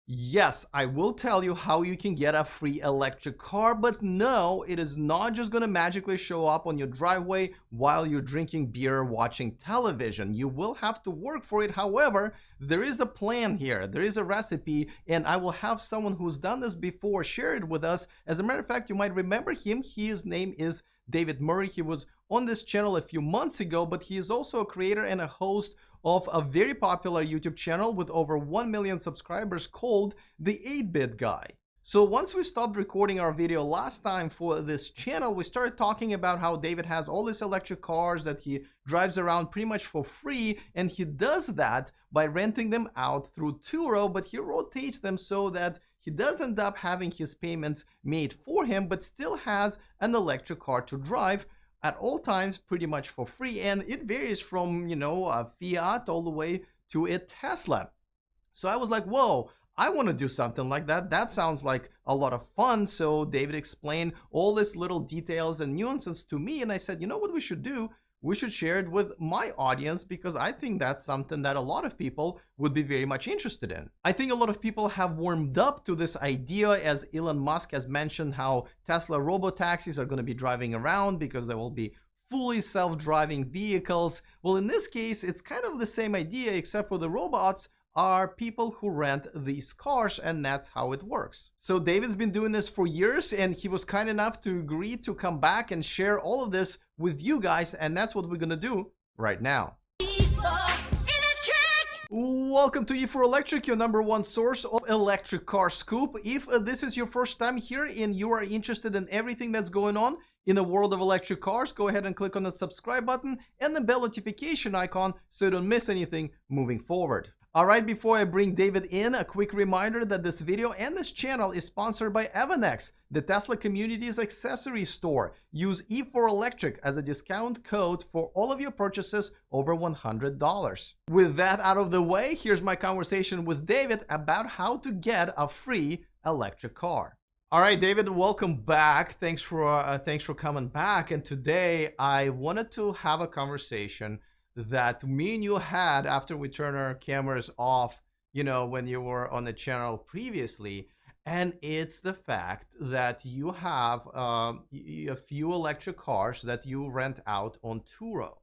Yes, I will tell you how you can get a free electric car, but no, it is not just going to magically show up on your driveway while you're drinking beer or watching television. You will have to work for it. However, there is a plan here, there is a recipe, and I will have someone who's done this before share it with us. As a matter of fact, you might remember him. His name is David Murray. He was on this channel a few months ago, but he is also a creator and a host of a very popular YouTube channel with over 1 million subscribers called The 8-Bit Guy. So once we stopped recording our video last time for this channel, we started talking about how David has all these electric cars that he drives around pretty much for free, and he does that by renting them out through Turo, but he rotates them so that he does end up having his payments made for him, but still has an electric car to drive at all times pretty much for free, and it varies from a Fiat all the way to a Tesla. So I was like, whoa, I want to do something like that. That sounds like a lot of fun. So David explained all these little details and nuances to me, and I said, you know what we should do? We should share it with my audience because I think that's something that a lot of people would be very much interested in. I think a lot of people have warmed up to this idea, as Elon Musk has mentioned how Tesla robotaxis are going to be driving around because there will be fully self-driving vehicles. Well, in this case, it's kind of the same idea, except for the robots are people who rent these cars, and that's how it works. So David's been doing this for years, and he was kind enough to agree to come back and share all of this with you guys, and that's what we're gonna do right now. Welcome to E4 Electric, your number one source of electric car scoop. If this is your first time here and you are interested in everything that's going on in the world of electric cars, go ahead and click on the subscribe button and the bell notification icon so you don't miss anything moving forward. Alright, before I bring David in, a quick reminder that this video and this channel is sponsored by Evanex, the Tesla community's accessory store. Use E4 Electric as a discount code for all of your purchases over $100. With that out of the way, here's my conversation with David about how to get a free electric car. All right, David, welcome back. Thanks for coming back. And today I wanted to have a conversation that me and you had after we turned our cameras off, when you were on the channel previously. And it's the fact that you have a few electric cars that you rent out on Turo.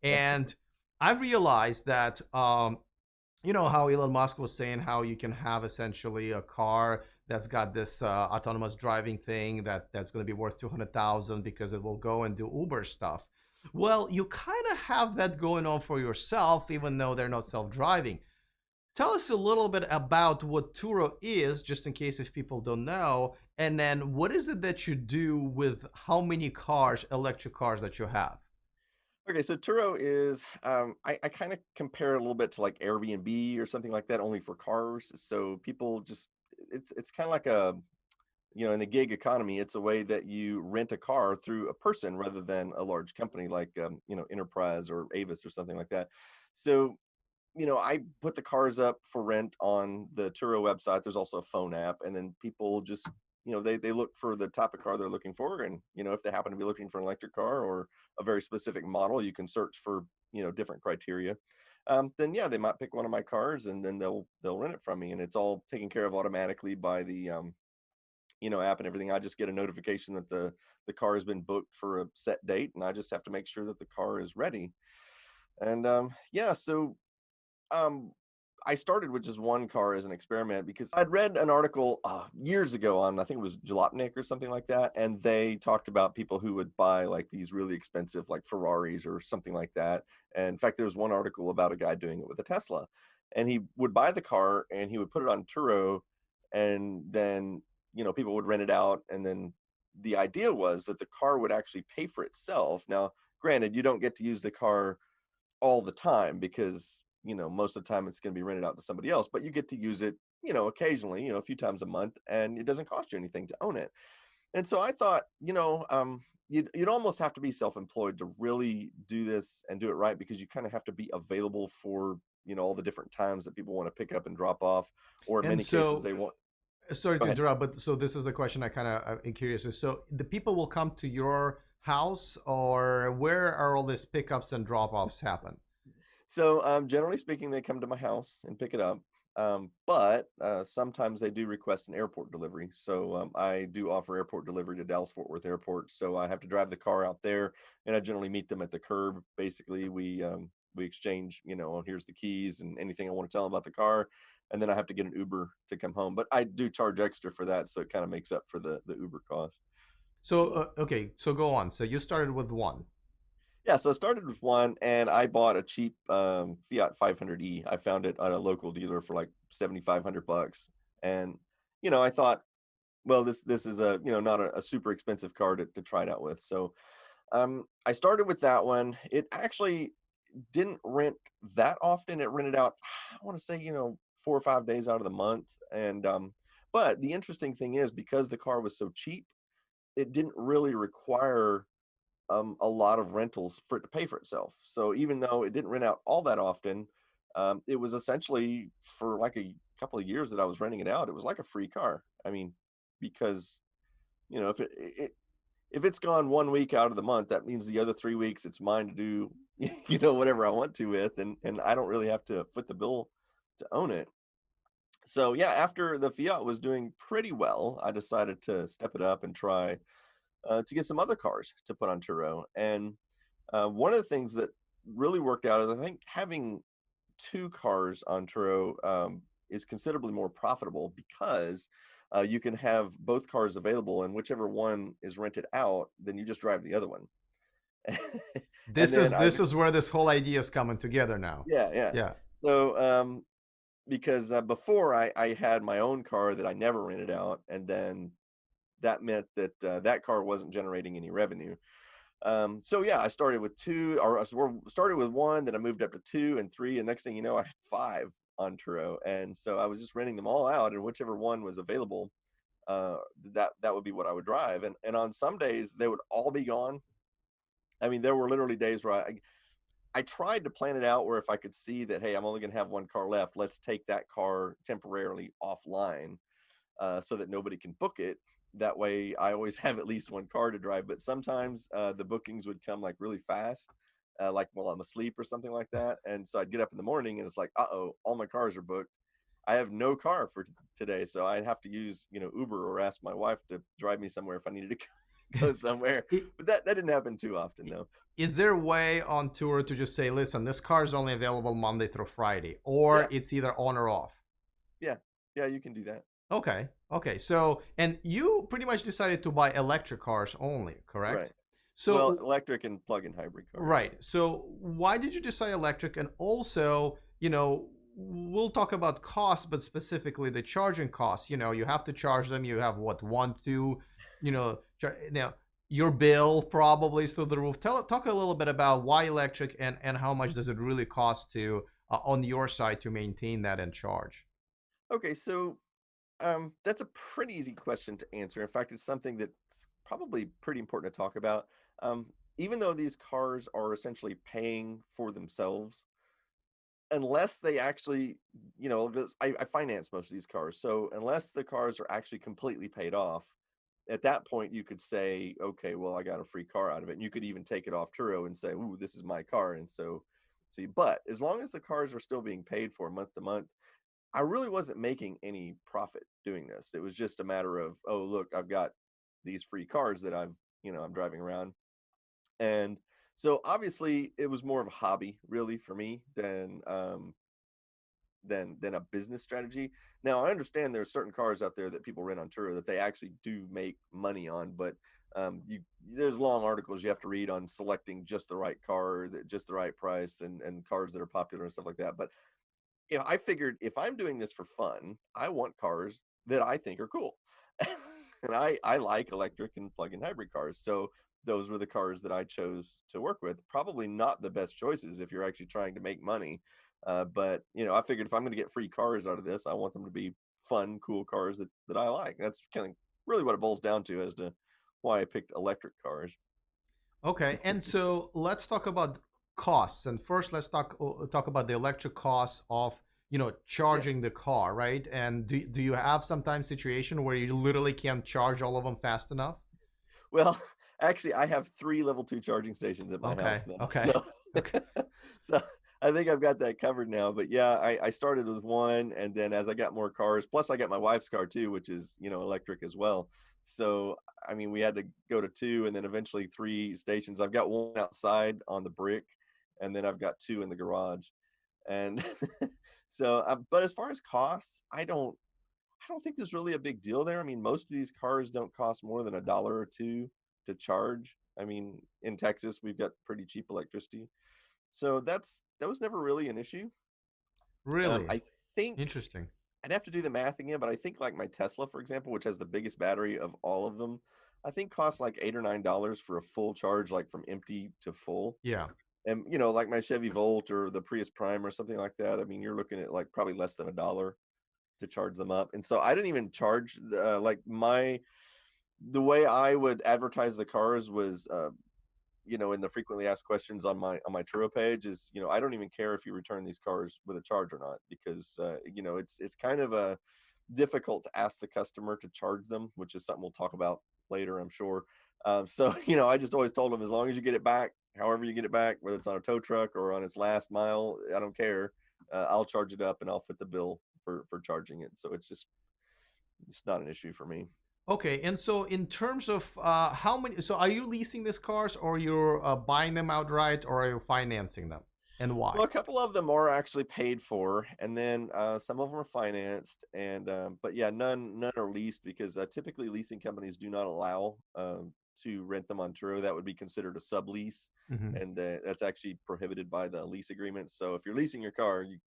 And I realized that, you know how Elon Musk was saying how you can have essentially a car that's got this autonomous driving thing that's going to be worth 200,000 because it will go and do Uber stuff. Well, you kind of have that going on for yourself, even though they're not self-driving. Tell us a little bit about what Turo is, just in case if people don't know, and then what is it that you do with how many cars, electric cars that you have? Okay, so Turo is I kind of compare it a little bit to like Airbnb or something like that, only for cars. So people just it's kind of like a in the gig economy, it's a way that you rent a car through a person rather than a large company like Enterprise or Avis or something like that. So I put the cars up for rent on the Turo website. There's also a phone app, and then people just, they look for the type of car they're looking for, and if they happen to be looking for an electric car or a very specific model, you can search for different criteria. Then yeah, they might pick one of my cars, and then they'll rent it from me, and it's all taken care of automatically by the app and everything. I just get a notification that the car has been booked for a set date, and I just have to make sure that the car is ready. And yeah, so um, I started with just one car as an experiment because I'd read an article years ago on, I think it was Jalopnik or something like that, and they talked about people who would buy like these really expensive like Ferraris or something like that. And in fact, there was one article about a guy doing it with a Tesla, and he would buy the car and he would put it on Turo, and then people would rent it out, and then the idea was that the car would actually pay for itself. Now, granted, you don't get to use the car all the time because most of the time it's going to be rented out to somebody else, but you get to use it occasionally, a few times a month, and it doesn't cost you anything to own it. And so I thought, you'd almost have to be self-employed to really do this and do it right, because you kind of have to be available for all the different times that people want to pick up and drop off, or in And many cases so, they want. sorry Go to ahead. interrupt, but so this is the question I kind of am curious. So the people will come to your house, or where are all these pickups and drop-offs happen? So generally speaking, they come to my house and pick it up. But sometimes they do request an airport delivery. So I do offer airport delivery to Dallas Fort Worth Airport. So I have to drive the car out there, and I generally meet them at the curb. Basically, we exchange, oh, here's the keys and anything I want to tell them about the car, and then I have to get an Uber to come home. But I do charge extra for that, so it kind of makes up for the Uber cost. So But okay, so go on. So you started with one. yeah, so I started with one, and I bought a cheap Fiat 500e. I found it at a local dealer for like 7,500 bucks, and I thought, well, this is a not a super expensive car to try it out with. So I started with that one. It actually didn't rent that often. It rented out, I want to say, 4 or 5 days out of the month, and but the interesting thing is because the car was so cheap, it didn't really require a lot of rentals for it to pay for itself. So even though it didn't rent out all that often, it was essentially for like a couple of years that I was renting it out, it was like a free car. I mean, because if it's gone 1 week out of the month, that means the other 3 weeks it's mine to do whatever I want to with, and I don't really have to foot the bill to own it. So yeah, after the Fiat was doing pretty well, I decided to step it up and try to get some other cars to put on Turo. And one of the things that really worked out is I think having two cars on Turo is considerably more profitable because you can have both cars available, and whichever one is rented out, then you just drive the other one. And This then is I, this is where this whole idea is coming together now. yeah, yeah. Yeah. So because before I had my own car that I never rented out, and then that meant that that car wasn't generating any revenue. So yeah, I started with two, or started with one, then I moved up to two and three, and next thing you know, I had five on Turo, and so I was just renting them all out, and whichever one was available, that would be what I would drive. And on some days they would all be gone. I mean, there were literally days where I tried to plan it out where if I could see that, hey, I'm only going to have one car left, let's take that car temporarily offline so that nobody can book it. That way, I always have at least one car to drive. But sometimes the bookings would come like really fast, like while I'm asleep or something like that. And so I'd get up in the morning and it's like, uh-oh, all my cars are booked. I have no car for today, so I'd have to use Uber or ask my wife to drive me somewhere if I needed to go somewhere. But that didn't happen too often though. Is there a way on tour to just say, listen, this car is only available Monday through Friday, or Yeah, it's either on or off? yeah, yeah. You can do that. Okay, okay. So, and you pretty much decided to buy electric cars only, correct? Right. Well, So, electric and plug-in hybrid cars. right. So, why did you decide electric? And also, we'll talk about costs, but specifically the charging costs. You have to charge them. You have what, one, two, now your bill probably is through the roof. Talk a little bit about why electric and how much does it really cost to on your side to maintain that and charge. Okay, so that's a pretty easy question to answer. In fact, it's something that's probably pretty important to talk about. Um, Even though these cars are essentially paying for themselves, unless they actually, 'cause I finance most of these cars. So unless the cars are actually completely paid off, at that point you could say, okay, well, I got a free car out of it. And you could even take it off Turo and say, ooh, this is my car. And but as long as the cars are still being paid for month to month, I really wasn't making any profit doing this. It was just a matter of, oh, look, I've got these free cars that I'm driving around. And so obviously it was more of a hobby really for me than a business strategy. Now I understand there are certain cars out there that people rent on Turo that they actually do make money on, but you there's long articles you have to read on selecting just the right car, that just the right price, and cars that are popular and stuff like that. But I figured if I'm doing this for fun, I want cars that I think are cool. And I like electric and plug-in hybrid cars. So those were the cars that I chose to work with. Probably not the best choices if you're actually trying to make money. But I figured if I'm going to get free cars out of this, I want them to be fun, cool cars that I like. That's kind of really what it boils down to as to why I picked electric cars. Okay, and so let's talk about costs. And first, let's talk about the electric costs of Yeah. charging the car, right? And do you have sometimes situation where you literally can't charge all of them fast enough? Well, actually, I have three level 2 charging stations at my Okay, house now. okay, So, okay. so I think I've got that covered now. But yeah, I started with one, and then as I got more cars, plus I got my wife's car too, which is, electric as well. So I mean, we had to go to two, and then eventually three stations. I've got one outside on the brick, and then I've got two in the garage. And so, but as far as costs, I don't think there's really a big deal there. I mean, most of these cars don't cost more than $1 or two to charge. I mean, in Texas, we've got pretty cheap electricity. So that was never really an issue. Really I think interesting. I'd have to do the math again, but I think like my Tesla, for example, which has the biggest battery of all of them, I think costs like $8 or $9 for a full charge, like from empty to full. Yeah. And like my Chevy Volt or the Prius Prime or something like that, I mean, you're looking at like probably less than $1 to charge them up. And so I didn't even charge like the way I would advertise the cars was in the frequently asked questions on my Turo page is, I don't even care if you return these cars with a charge or not, because it's kind of a difficult to ask the customer to charge them, which is something we'll talk about later, I'm sure. So I just always told them, as long as you get it back, however you get it back, whether it's on a tow truck or on its last mile, I don't care. I'll charge it up and I'll foot the bill for charging it. So it's not an issue for me. Okay, and so in terms of how many, so are you leasing these cars, or you're buying them outright, or are you financing them, and Well, why? a couple of them are actually paid for, and then some of them are financed, and but yeah, none are leased, because typically leasing companies do not allow to rent them on Turo. That would be considered a sublease, Hmm. and that's actually prohibited by the lease agreement. So if you're leasing your car, you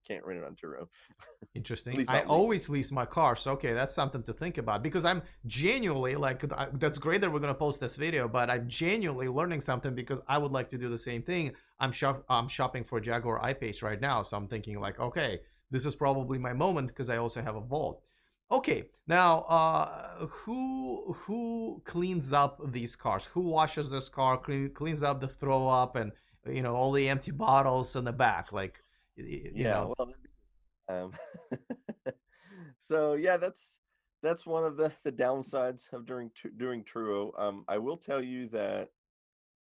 can't rent it on Turo, at Interesting. least I not legally. always lease my car, so okay, that's something to think about, because I'm genuinely like, that's great that we're gonna post this video, but I'm genuinely learning something because I would like to do the same thing. I'm shopping for Jaguar I-Pace right now, so I'm thinking like, okay, this is probably my moment because I also have a Volt. Okay, now who cleans up these cars? Who washes this car? Cleans up the throw up and all the empty bottles in the back, like you Yeah, know. well, um, so yeah, that's one of the downsides of during Truro. I will tell you that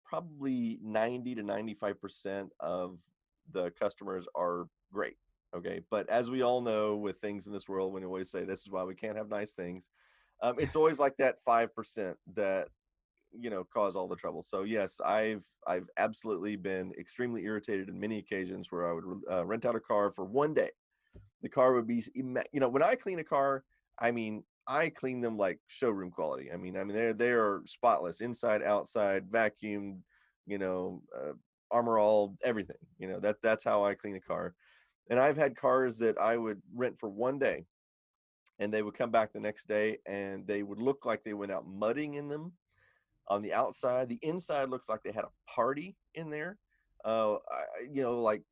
probably 90 to 95% of the customers are great. Okay. But as we all know, with things in this world, when you always say this is why we can't have nice things, it's always like that 5% that cause all the trouble. So yes, I've absolutely been extremely irritated in many occasions where I would rent out a car for one day. The car would be, when I clean a car, I mean, I clean them like showroom quality. I mean, they are spotless, inside, outside, vacuumed, armor all, everything. That's how I clean a car. And I've had cars that I would rent for one day, and they would come back the next day, and they would look like they went out mudding in them on the outside. The inside looks like they had a party in there. Like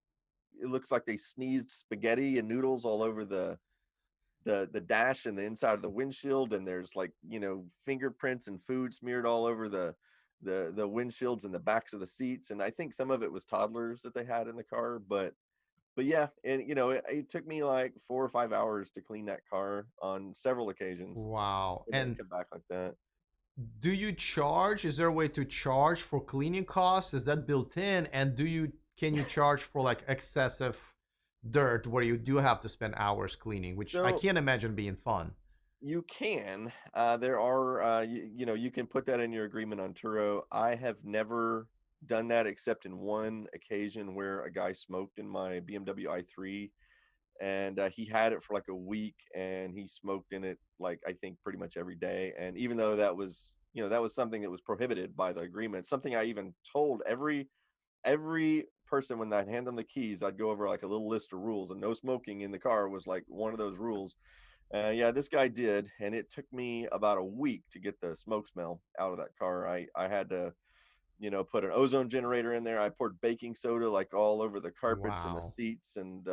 it looks like they sneezed spaghetti and noodles all over the dash and the inside of the windshield, and there's like fingerprints and food smeared all over the windshields and the backs of the seats. And I think some of it was toddlers that they had in the car. But yeah, and it took me like 4 or 5 hours to clean that car on several occasions, Wow. and then And come back like that. do you charge? Is there a way to charge for cleaning costs? Is that built in? And can you charge for like excessive dirt where you do have to spend hours cleaning, which I So can't imagine being fun. you can. There are, you can put that in your agreement on Turo. I have never done that except in one occasion where a guy smoked in my BMW i3, and he had it for like a week, and he smoked in it like I think pretty much every day. And even though that was something that was prohibited by the agreement, something I even told every person when I'd hand them the keys, I'd go over like a little list of rules, and no smoking in the car was like one of those rules. Yeah, this guy did, and it took me about a week to get the smoke smell out of that car. I had to, put an ozone generator in there. I poured baking soda like all over the carpets and the Wow. seats, and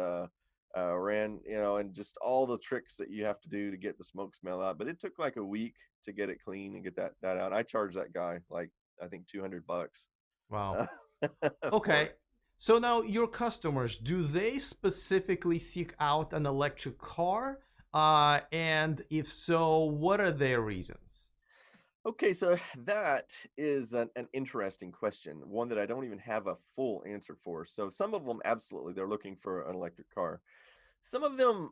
ran, and just all the tricks that you have to do to get the smoke smell out. But it took like a week to get it clean and get that out. I charged that guy like I think $200 Wow. uh, for Okay. it. So now your customers, do they specifically seek out an electric car? And if so, what are their reasons? Okay, so that is an interesting question, one that I don't even have a full answer for. So some of them, absolutely, they're looking for an electric car. Some of them,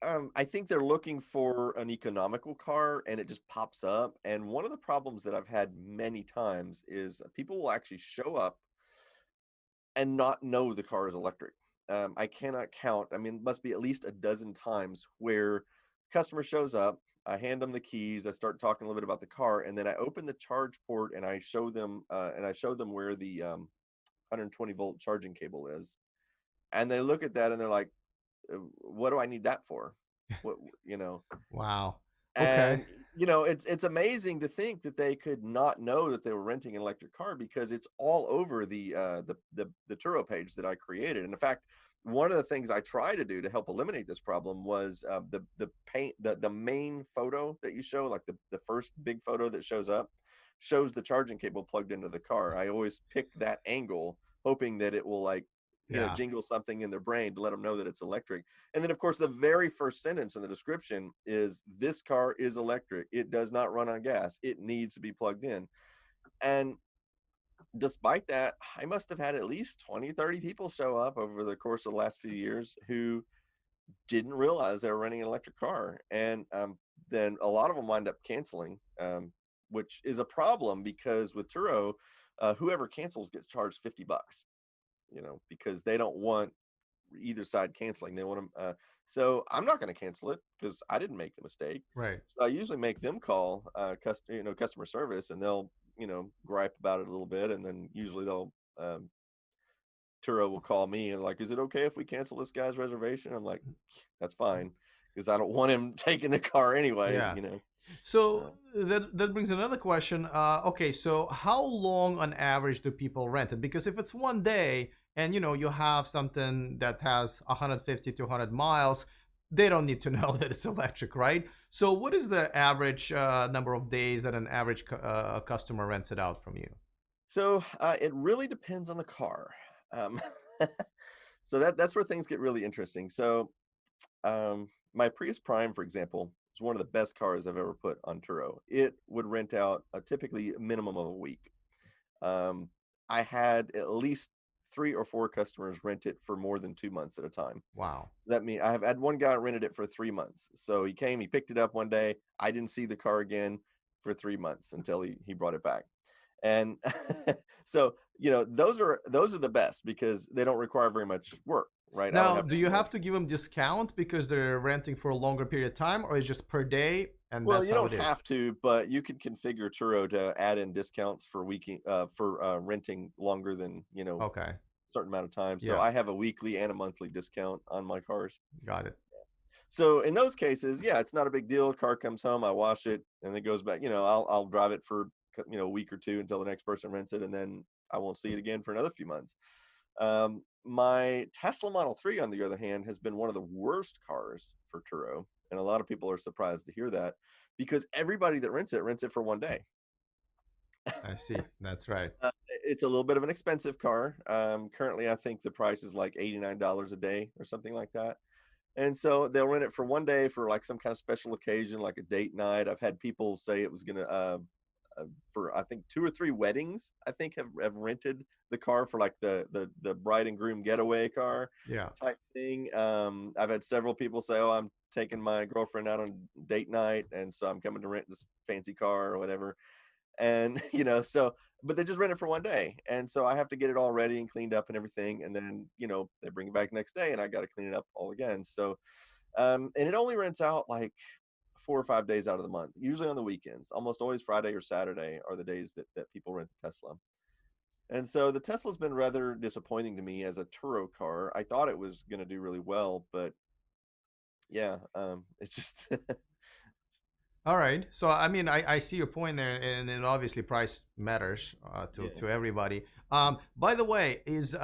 I think they're looking for an economical car, and it just pops up. And one of the problems that I've had many times is people will actually show up and not know the car is electric. I cannot count. I mean, it must be at least a dozen times where customer shows up, I hand them the keys, I start talking a little bit about the car, and then I open the charge port and I show them where the 120-volt charging cable is, and they look at that and they're like, "What do I need that for?" What you know? Wow. Okay. And, it's amazing to think that they could not know that they were renting an electric car because it's all over the Turo page that I created. And in fact, one of the things I try to do to help eliminate this problem was the main photo that you show, like the first big photo that shows up, shows the charging cable plugged into the car. I always pick that angle, hoping that it will Yeah. jingle something in their brain to let them know that it's electric. And then, of course, the very first sentence in the description is, "This car is electric. It does not run on gas. It needs to be plugged in." And despite that, I must have had at least 20, 30 people show up over the course of the last few years who didn't realize they were renting an electric car. And then a lot of them wind up canceling, which is a problem because with Turo, whoever cancels gets charged $50, because they don't want either side canceling. They want them. So I'm not going to cancel it because I didn't make the mistake. Right. So I usually make them call customer service, and they'll gripe about it a little bit, and then usually they'll Turo will call me and like, "Is it okay if we cancel this guy's reservation?" I'm like, "That's fine," because I don't want him taking the car anyways. Yeah. Uh, So that brings another question. Okay, so how long on average do people rent it? Because if it's one day and you have something that has 150 to 100 miles, they don't need to know that it's electric, right? So what is the average number of days that an average customer rents it out from you? so it really depends on the car. Um, so that's where things get really interesting. So my Prius Prime, for example, is one of the best cars I've ever put on Turo. It would rent out typically a minimum of a week. Um, I had at least 3 or 4 customers rent it for more than 2 months at a time. Wow. I have had one guy rented it for 3 months. So he came, he picked it up one day. I didn't see the car again for 3 months until he brought it back. And so those are the best because they don't require very much work, right? I don't Now, have do to you you know have to give them discount because they're renting for a longer period of time, or is just per day and Well, that's you how don't it is? have to, but you can configure Turo to add in discounts for renting longer than, Okay. certain amount of time. So Yeah, I have a weekly and a monthly discount on my cars. got it. So in those cases, yeah, it's not a big deal. Car comes home, I wash it, and it goes back. I'll drive it for a week or two until the next person rents it, and then I won't see it again for another few months. My Tesla Model 3, on the other hand, has been one of the worst cars for Turo, and a lot of people are surprised to hear that because everybody that rents it for one day. I see. That's right. It's a little bit of an expensive car. Currently, I think the price is like $89 a day or something like that. And so they'll rent it for one day for like some kind of special occasion, like a date night. I've had people say it was gonna for I think 2 or 3 weddings. I think have rented the car for like the bride and groom getaway car Yeah. type thing. I've had several people say, "Oh, I'm taking my girlfriend out on date night, and so I'm coming to rent this fancy car or whatever." And but they just rent it for one day, and so I have to get it all ready and cleaned up and everything, and then they bring it back next day and I got to clean it up all again. So and it only rents out like 4 or 5 days out of the month, usually on the weekends. Almost always Friday or Saturday are the days that people rent the Tesla. And so the Tesla's been rather disappointing to me as a Turo car. I thought it was going to do really well, but yeah, it's just All right. So I mean, I see your point there, and obviously price matters to yeah. everybody. Yes. By the way, is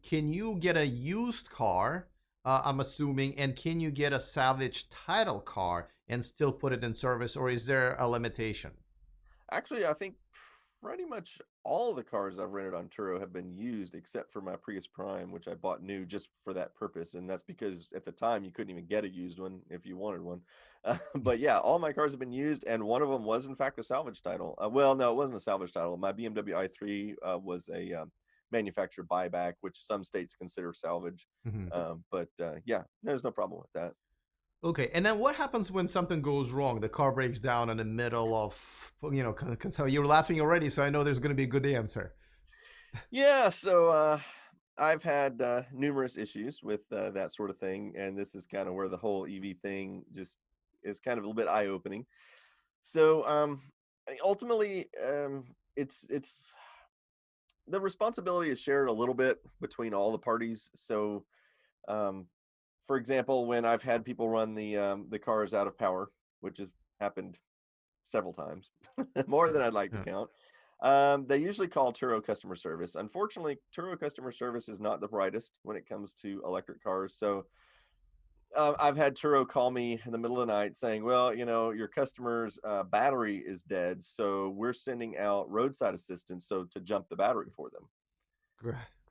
can you get a used car? I'm assuming, and can you get a salvage title car and still put it in service, or is there a limitation? Actually, I think pretty much all the cars I've rented on Turo have been used except for my Prius Prime, which I bought new just for that purpose. And that's because at the time you couldn't even get a used one if you wanted one. But yeah, all my cars have been used, and one of them was in fact a salvage title. Well, no, it wasn't a salvage title. My BMW i3 was a manufacturer buyback, which some states consider salvage. Mhm. But yeah, there's no problem with that. Okay, and then what happens when something goes wrong? The car breaks down in the middle of, because you're laughing already, so I know there's going to be a good answer. Yeah, so I've had numerous issues with that sort of thing, and this is kind of where the whole EV thing just is kind of a little bit eye-opening. So ultimately, it's the responsibility is shared a little bit between all the parties. So, um, for example, when I've had people run the cars out of power, which has happened several times, more than I'd like to Yeah. count. They usually call Turo customer service. Unfortunately, Turo customer service is not the brightest when it comes to electric cars. So I've had Turo call me in the middle of the night saying, "Well, your customer's battery is dead, so we're sending out roadside assistance so to jump the battery for them."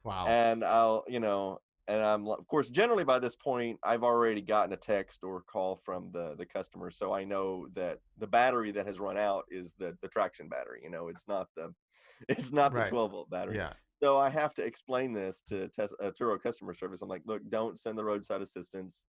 Wow. And and of course, generally by this point, I've already gotten a text or call from the customer, so I know that the battery that has run out is the traction battery. It's not the it's not the Right. 12-volt battery. Yeah. So I have to explain this to Turo customer service. I'm like, look, don't send the roadside assistance.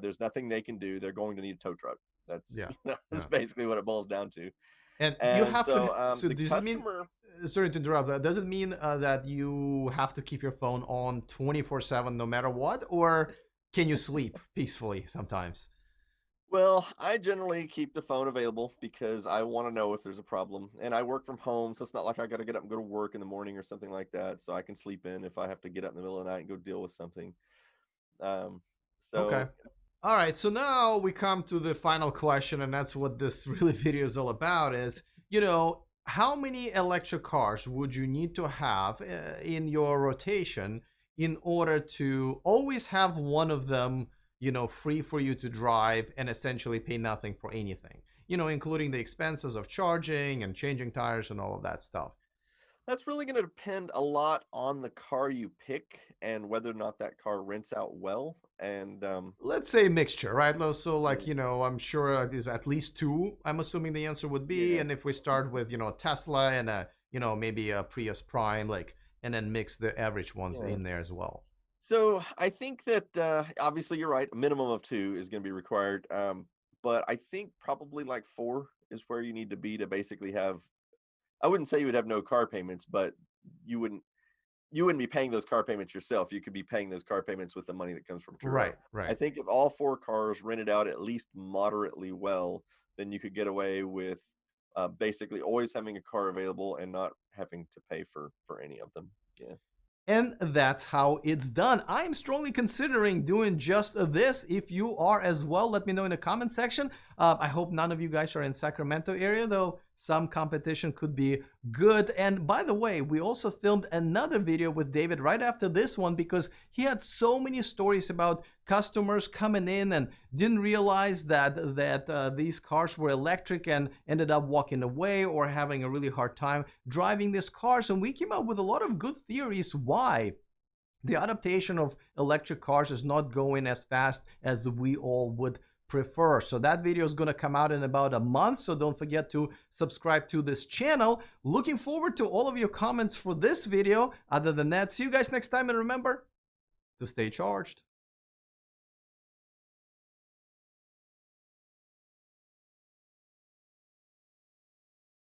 There's nothing they can do. They're going to need a tow truck. That's Yeah. that's Yeah. basically what it boils down to. And you And have to. so So the does it mean? customer. Sorry to interrupt. Does it mean that you have to keep your phone on 24/7 no matter what, or can you sleep peacefully sometimes? Well, I generally keep the phone available because I want to know if there's a problem. And I work from home, so it's not like I got to get up and go to work in the morning or something like that. So I can sleep in if I have to get up in the middle of the night and go deal with something. Um, Okay. so All right, so now we come to the final question, and that's what this really video is all about is, how many electric cars would you need to have in your rotation in order to always have one of them, free for you to drive and essentially pay nothing for anything, including the expenses of charging and changing tires and all of that stuff. that's really going to depend a lot on the car you pick and whether or not that car rents out well. And Let's say mixture, right? So, like, mm, I'm sure there's at least two. I'm assuming the answer would be, yeah, and if we start with, Tesla and maybe a Prius Prime, like, and then mix the average ones yeah. in there as well. So I think that obviously you're right. A minimum of two is going to be required. But I think probably like four is where you need to be to basically have. I wouldn't say you would have no car payments, but you wouldn't you wouldn't be paying those car payments yourself. You could be paying those car payments with the money that comes from Turo. Right, I right. think if all four cars rented out at least moderately well, then you could get away with basically always having a car available and not having to pay for any of them. Yeah. And that's how it's done. I'm strongly considering doing just this. If you are as well, let me know in the comment section. I hope none of you guys are in Sacramento area, though some competition could be good. And by the way, we also filmed another video with David right after this one because he had so many stories about customers coming in and didn't realize that these cars were electric and ended up walking away or having a really hard time driving these cars. And we came up with a lot of good theories why the adaptation of electric cars is not going as fast as we all would prefer. So that video is going to come out in about a month, so don't forget to subscribe to this channel. Looking forward to all of your comments for this video. Other than that, see you guys next time, and remember to stay charged.